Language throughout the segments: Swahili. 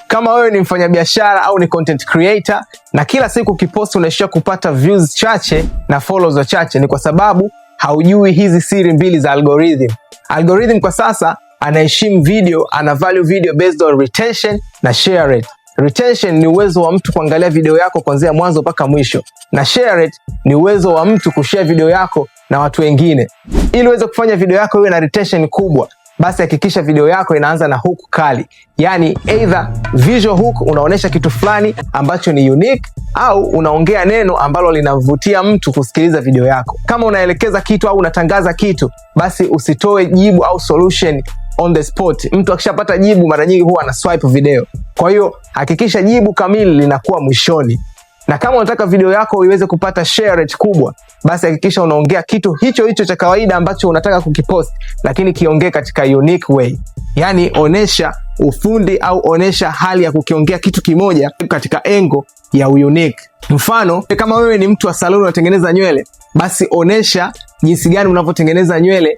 Kama wewe ni mfanyabiashara au ni content creator na kila siku ukipost unaishia kupata views chache na followers wachache, ni kwa sababu haujui hizi siri mbili za algorithm. Algorithm kwa sasa anaheshimu video, ana value video based on retention na share rate. Retention ni uwezo wa mtu kuangalia video yako kuanzia mwanzo mpaka mwisho, na share rate ni uwezo wa mtu kushare video yako na watu wengine. Ili uweze kufanya video yako iwe na retention kubwa, basi hakikisha video yako inaanza na hook kali. Yani either visual hook, unaonesha kitu fulani ambacho ni unique, au unaongea neno ambalo linamvutia mtu kusikiliza video yako. Kama unaelekeza kitu au unatangaza kitu, basi usitoe jibu au solution on the spot. Mtu akishapata jibu mara nyingi huwa ana swipe video. Kwa hiyo hakikisha jibu kamili linakuwa mwishoni. Na kama unataka video yako iweze kupata share rate kubwa, basi hakikisha unaongea kitu hicho hicho cha kawaida ambacho unataka kukipost, lakini kiongee katika unique way. Yani onesha ufundi au onesha hali ya kukiongea kitu kimoja katika engo ya unique. Mfano, kama wewe ni mtu wa saluni unatengeneza nywele, basi onesha jinsi gani unavyotengeneza nywele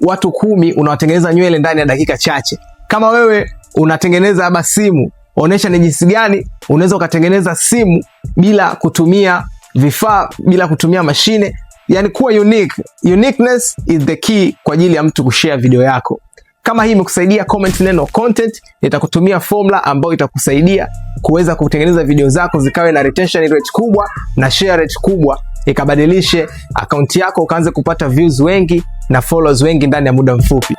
watu 10 unawatengeneza nywele ndani ya dakika chache. Kama wewe unatengeneza haba simu, onesha ni jinsi gani unaweza ukatengeneza simu bila kutumia vifaa, bila kutumia mashine. Yani kuwa unique. Uniqueness is the key kwa ajili ya mtu kushare video yako. Kama hii imekusaidia, comment neno content, nitakutumia formula ambayo itakusaidia kuweza kutengeneza video zako zikawe na retention rate kubwa na share rate kubwa, ikabadilishe akaunti yako ukaanze kupata views wengi na followers wengi ndani ya muda mfupi.